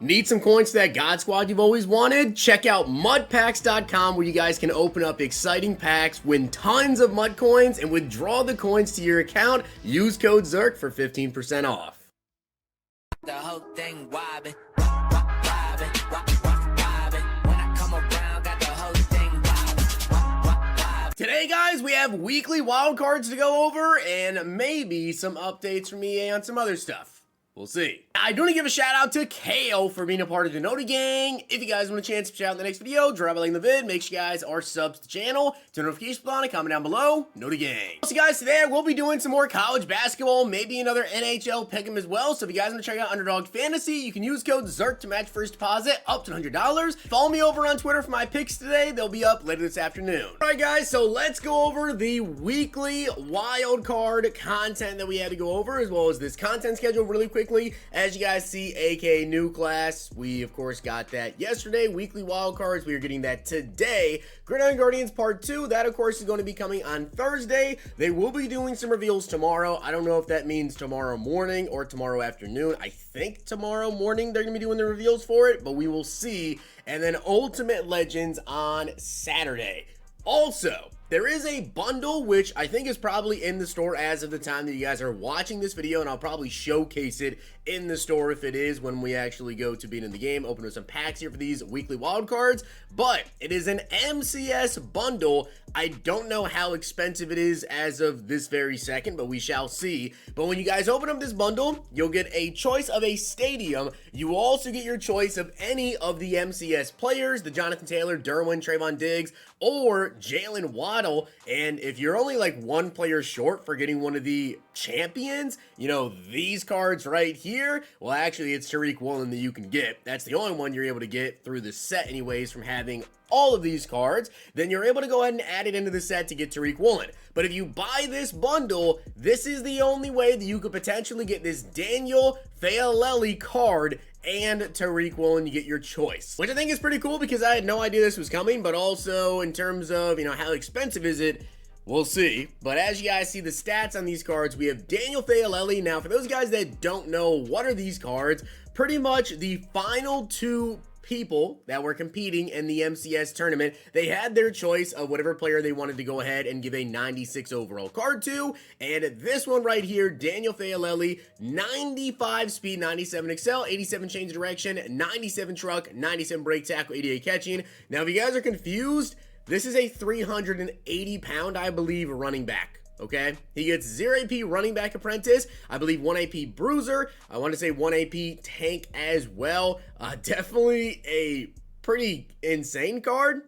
Need some coins to that God Squad you've always wanted? Check out mudpacks.com where you guys can open up exciting packs, win tons of mud coins, and withdraw the coins to your account. Use code ZIRK for 15% off. The whole thing wobbin', wobbin'. When I come around, got the whole thing wobbin'. Today, guys, we have weekly wild cards to go over and maybe some updates from EA on some other stuff. We'll see. I do want to give a shout out to KO for being a part of the Nota Gang. If you guys want a chance to shout out in the next video, drop a like in the vid. Make sure you guys are subs to the channel. Turn notifications on and comment down below. Nota Gang. So guys, today we'll be doing some more college basketball, maybe another NHL pick'em as well. So if you guys want to check out Underdog Fantasy, you can use code ZIRK to match first deposit up to $100. Follow me over on Twitter for my picks today. They'll be up later this afternoon. All right, guys, so let's go over the weekly wild card content that we had to go over, as well as this content schedule really quickly. As you guys see, aka new class, we of course got that yesterday. Weekly wildcards, we are getting that today. Gridiron Guardians Part 2, that of course is going to be coming on Thursday. They will be doing some reveals tomorrow. I don't know if that means tomorrow morning or tomorrow afternoon. I think tomorrow morning they're going to be doing the reveals for it, but we will see. And then Ultimate Legends on Saturday. Also, there is a bundle which I think is probably in the store as of the time that you guys are watching this video, and I'll probably showcase it in the store if it is when we actually go to being in the game. Open up some packs here for these weekly wild cards, but it is an MCS bundle. I don't know how expensive it is as of this very second, but we shall see. But when you guys open up this bundle, you'll get a choice of a stadium. You will also get your choice of any of the MCS players, the Jonathan Taylor, Derwin, Trayvon Diggs, or Jalen Waddle. And if you're only like one player short for getting one of the champions, you know, these cards right here, well, actually it's Tariq Woolen that you can get. That's the only one you're able to get through the set anyways from having all of these cards. Then you're able to go ahead and add it into the set to get Tariq Woolen. But if you buy this bundle, this is the only way that you could potentially get this Daniel Faalele card and Tariq Woolen. You get your choice, which I think is pretty cool because I had no idea this was coming. But also in terms of, you know, how expensive is it, we'll see. But as you guys see the stats on these cards, we have Daniel Faalele. Now, for those guys that don't know, what are these cards? Pretty much the final two people that were competing in the MCS tournament, they had their choice of whatever player they wanted to go ahead and give a 96 overall card to. And this one right here, Daniel Faalele, 95 speed, 97 excel, 87 change of direction, 97 truck, 97 break tackle, 88 catching. Now, if you guys are confused, this is a 380 pound, I believe, running back. Okay, he gets 0 AP running back apprentice, I believe 1 AP bruiser, I want to say 1 AP tank as well. Definitely a pretty insane card.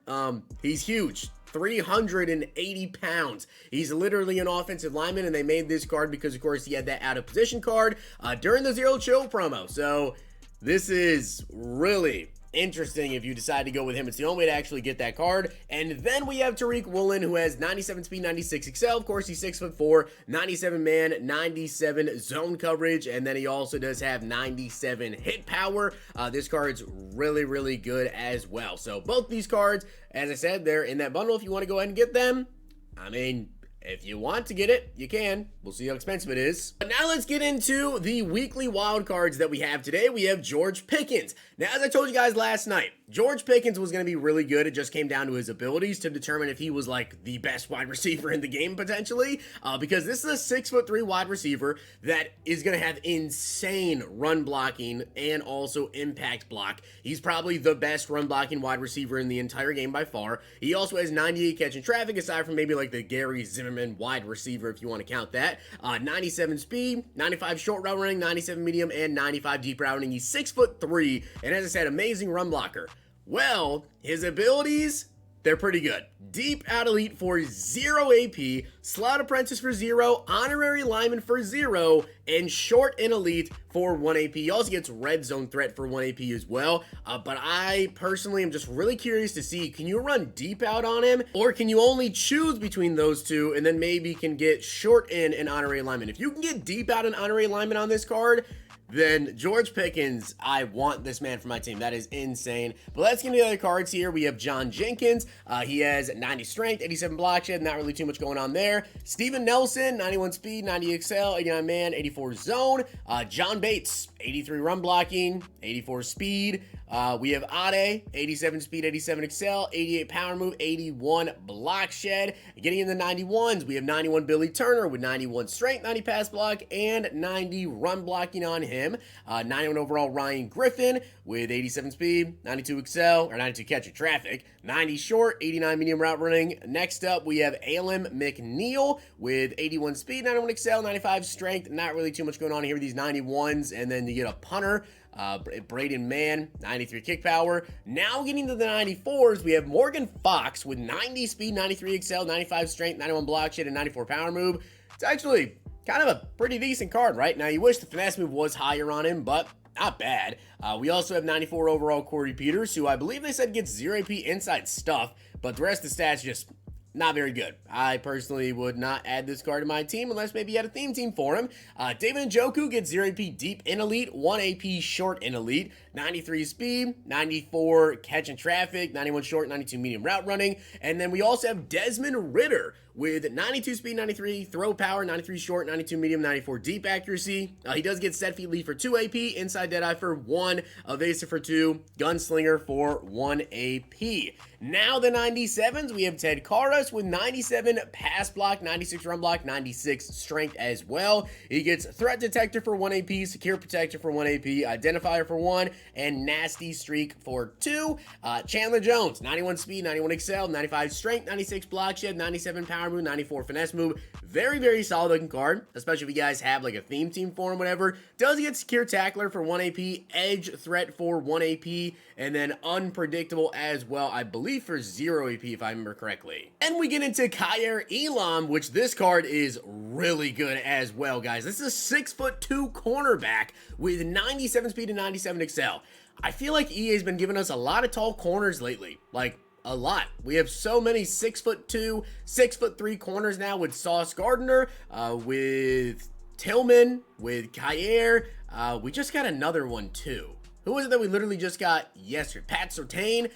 He's huge, 380 pounds. He's literally an offensive lineman, and they made this card because of course he had that out of position card during the Zero Chill promo. So this is really interesting if you decide to go with him. It's the only way to actually get that card. And then we have Tariq Woolen, who has 97 speed, 96 excel. Of course, he's 6'4", 97 man, 97 zone coverage, and then he also does have 97 hit power. This card's really, really good as well. So both these cards, as I said, they're in that bundle if you want to go ahead and get them. I mean, if you want to get it, you can. We'll see how expensive it is. But now let's get into the weekly wild cards that we have today. We have George Pickens. Now, as I told you guys last night, George Pickens was going to be really good. It just came down to his abilities to determine if he was like the best wide receiver in the game potentially, because this is a 6'3" wide receiver that is going to have insane run blocking and also impact block. He's probably the best run blocking wide receiver in the entire game by far. He also has 98 catching traffic, aside from maybe like the Gary Zimmerman wide receiver, if you want to count that. 97 speed, 95 short route running, 97 medium, and 95 deep route running. He's 6'3", and as I said, amazing run blocker. Well, his abilities, they're pretty good. Deep out elite for 0 AP, slot apprentice for 0, honorary lineman for 0, and short and elite for 1 AP. He also gets red zone threat for 1 AP as well. But I personally am just really curious to see, can you run deep out on him, or can you only choose between those two and then maybe can get short in and honorary lineman? If you can get deep out and honorary lineman on this card, then George Pickens, I want this man for my team. That is insane. But let's get into the other cards here. We have John Jenkins. He has 90 strength, 87 block shed. Not really too much going on there. Steven Nelson, 91 speed, 90 excel, 89 man, 84 zone. John Bates, 83 run blocking, 84 speed. We have Ade, 87 speed, 87 excel, 88 power move, 81 block shed. Getting in the 91s, we have 91 Billy Turner with 91 strength, 90 pass block, and 90 run blocking on him. 91 overall Ryan Griffin with 87 speed, 92 excel, or 92 catch in traffic, 90 short, 89 medium route running. Next up, we have Elam McNeil with 81 speed, 91 excel, 95 strength. Not really too much going on here with these 91s. And then you get a punter, Braden Mann, 93 kick power. Now getting to the 94s, we have Morgan Fox with 90 speed, 93 excel, 95 strength, 91 block shed, and 94 power move. It's actually kind of a pretty decent card, right? Now, you wish the finesse move was higher on him, but not bad. We also have 94 overall Corey Peters, who I believe they said gets 0 AP inside stuff, but the rest of the stats just not very good. I personally would not add this card to my team unless maybe you had a theme team for him. David Njoku gets 0 AP deep in elite, 1 AP short in elite, 93 speed, 94 catch and traffic, 91 short, 92 medium route running. And then we also have Desmond Ritter with 92 speed, 93 throw power, 93 short, 92 medium, 94 deep accuracy. He does get set feet lead for 2 AP, inside deadeye for 1, evasive for 2, gunslinger for 1 AP. Now the 97s, we have Ted Karras with 97 pass block, 96 run block, 96 strength as well. He gets threat detector for 1 AP, secure protector for 1 AP, identifier for 1, and nasty streak for 2. Chandler Jones, 91 speed, 91 excel, 95 strength, 96 block shed, 97 power move, 94 finesse move. Very, very solid looking card, especially if you guys have like a theme team for him, whatever. Does get secure tackler for 1 AP, edge threat for 1 AP, and then unpredictable as well, I believe for 0 AP if I remember correctly. And we get into Kyer Elam, which this card is really good as well, guys. This is a 6'2" cornerback with 97 speed and 97 excel. I feel like EA's been giving us a lot of tall corners lately, like a lot. We have so many 6'2", 6'3" corners now with Sauce Gardner, with Tillman, with Kyer. We just got another one too. Who was it that we literally just got yesterday? Pat Surtain.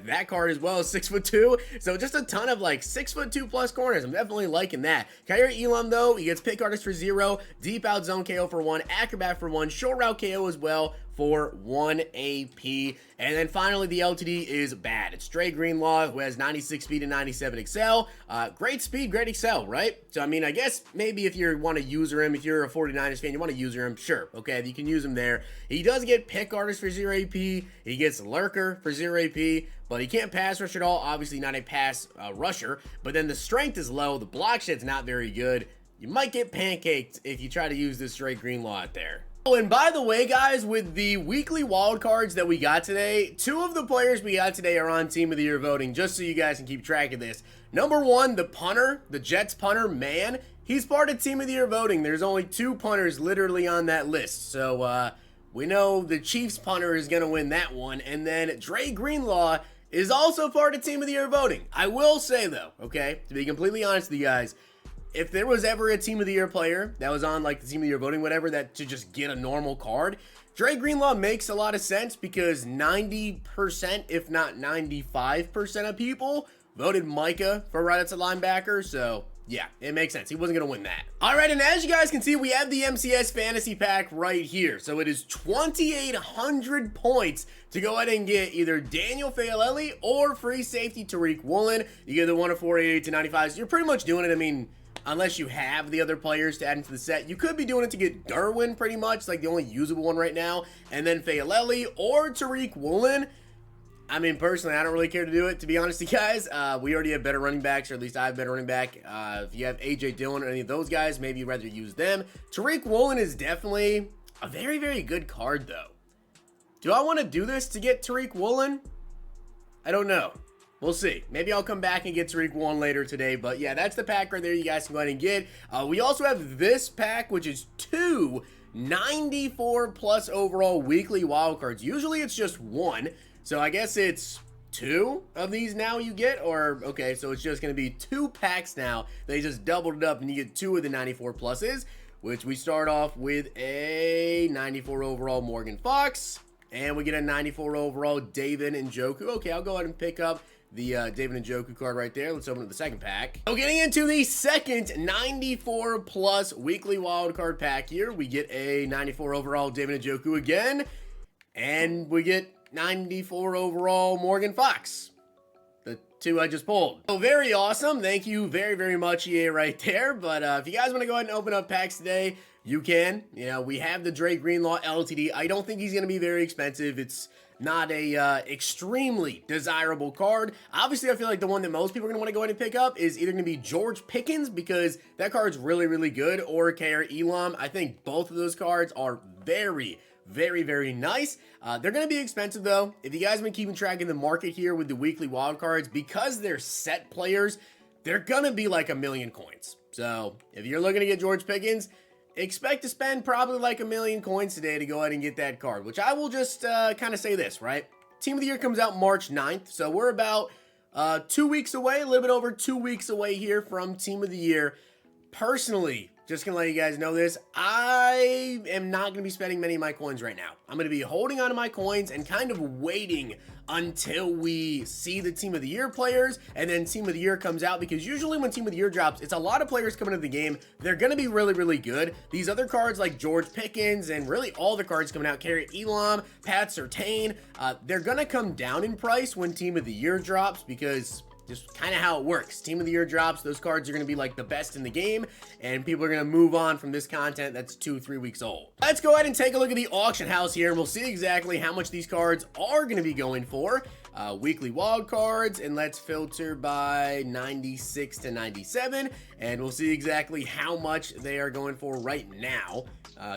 That card as well is 6'2". So just a ton of like 6'2" plus corners. I'm definitely liking that. Kyer Elam though, he gets pick artist for 0, deep out zone KO for 1, acrobat for 1, short route KO as well for 1 AP. And then finally, the LTD is bad. It's Dre Greenlaw, who has 96 speed and 97 excel. Great speed, great excel, right? So, I mean, I guess maybe if you want to user him, if you're a 49ers fan, you want to user him, sure, okay, you can use him there. He does get pick artist for 0 AP. He gets lurker for 0 AP, but he can't pass rush at all. Obviously, not a pass rusher. But then the strength is low. The block shed's not very good. You might get pancaked if you try to use this Dre Greenlaw out there. Oh, and by the way, guys, with the weekly wild cards that we got today, 2 of the players we got today are on Team of the Year voting, just so you guys can keep track of this. Number 1, the punter, the Jets punter, man, he's part of Team of the Year voting. There's only 2 punters literally on that list, so we know the Chiefs punter is going to win that one. And then Dre Greenlaw is also part of Team of the Year voting. I will say, though, okay, to be completely honest with you guys, if there was ever a Team of the Year player that was on like the Team of the Year voting, whatever, that to just get a normal card, Dre Greenlaw makes a lot of sense because 90%, if not 95% of people voted Micah for right outside linebacker. So yeah, it makes sense. He wasn't going to win that. All right, and as you guys can see, we have the MCS Fantasy Pack right here. So it is 2,800 points to go ahead and get either Daniel Faalele or free safety Tariq Woolen. You get the 1 of 488 to 95. So you're pretty much doing it. I mean, unless you have the other players to add into the set, you could be doing it to get Derwin pretty much, like the only usable one right now, and then Faalele or Tariq Woolen. I mean, personally, I don't really care to do it, to be honest with you guys. We already have better running backs, or at least I have better running back. If you have A.J. Dillon or any of those guys, maybe you'd rather use them. Tariq Woolen is definitely a very, very good card, though. Do I want to do this to get Tariq Woolen? I don't know. We'll see. Maybe I'll come back and get Tariq Woolen later today. But yeah, that's the pack right there. You guys can go ahead and get. We also have this pack, which is 2 94 plus overall weekly wildcards. Usually it's just 1. So I guess it's 2 of these now you get, or okay, so it's just going to be 2 packs now. They just doubled it up and you get 2 of the 94 pluses. which we start off with a 94 overall Morgan Fox, and we get a 94 overall David Njoku. Okay, I'll go ahead and pick up the David Njoku card right there. Let's open up the second pack. So getting into the second 94 plus weekly wildcard pack here, we get a 94 overall David Njoku again, and we get 94 overall Morgan Fox. The two I just pulled. So very awesome. Thank you very, very much, EA, right there. But if you guys want to go ahead and open up packs today, you can. You know, we have the Dre Greenlaw LTD. I don't think he's going to be very expensive. It's not a extremely desirable card. Obviously, I feel like the one that most people are going to want to go ahead and pick up is either going to be George Pickens, because that card's really, really good, or KR Elam. I think both of those cards are very, very nice. They're going to be expensive though. If you guys have been keeping track of the market here with the weekly wild cards, because they're set players, they're going to be like 1,000,000 coins. So if you're looking to get George Pickens, expect to spend probably like 1,000,000 coins today to go ahead and get that card, which I will just kind of say this, right? Team of the Year comes out March 9th. So we're about 2 weeks away, a little bit over 2 weeks away here from Team of the Year. Personally, just gonna let you guys know this, I am not gonna be spending many of my coins right now. I'm gonna be holding on to my coins and kind of waiting until we see the Team of the Year players, and then Team of the Year comes out, because usually when Team of the Year drops, it's a lot of players coming into the game. They're gonna be really, really good. These other cards like George Pickens and really all the cards coming out, KR Elam, Pat Surtain, they're gonna come down in price when Team of the Year drops, because just kind of how it works. Team of the Year drops, those cards are going to be like the best in the game, and people are going to move on from this content that's 2-3 weeks old. Let's go ahead and take a look at the auction house here, and we'll see exactly how much these cards are going to be going for. Weekly wild cards, and let's filter by 96 to 97, and we'll see exactly how much they are going for right now.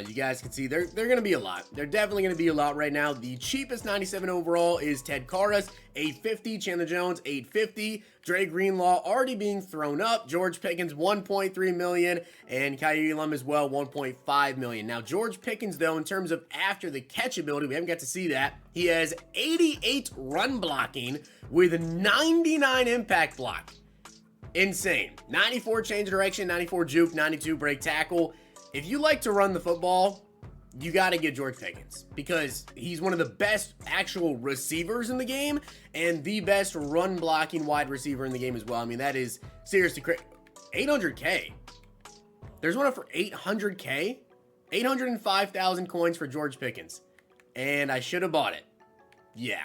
You guys can see they're going to be a lot. They're definitely going to be a lot right now. The cheapest 97 overall is Ted Karras, 850. Chandler Jones, 850. Dre Greenlaw already being thrown up. George Pickens, 1.3 million, and KR Elam as well, 1.5 million. Now, George Pickens, though, in terms of after the catch ability, we haven't got to see that. He has 88 run blocking with 99 impact block. Insane. 94 change of direction, 94 juke, 92 break tackle. If you like to run the football, you got to get George Pickens, because he's one of the best actual receivers in the game and the best run blocking wide receiver in the game as well. I mean, that is seriously crazy. 800K. There's one up for 800K. 805,000 coins for George Pickens. And I should have bought it. Yeah.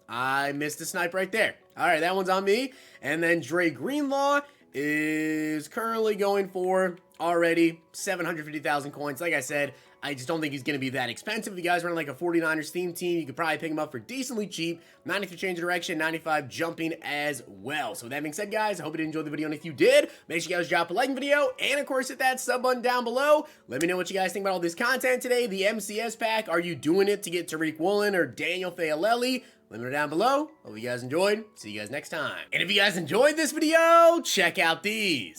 I missed a snipe right there. All right, that one's on me. And then Dre Greenlaw is currently going for already 750,000 coins. Like I said, I just don't think he's going to be that expensive. If you guys run like a 49ers theme team, you could probably pick him up for decently cheap. 93 change of direction, 95 jumping as well. So with that being said, guys, I hope you did enjoy the video. And if you did, make sure you guys drop a like video. And of course, hit that sub button down below. Let me know what you guys think about all this content today. The MCS pack, are you doing it to get Tariq Woolen or Daniel Fayalelli? Let me know down below. Hope you guys enjoyed. See you guys next time. And if you guys enjoyed this video, check out these.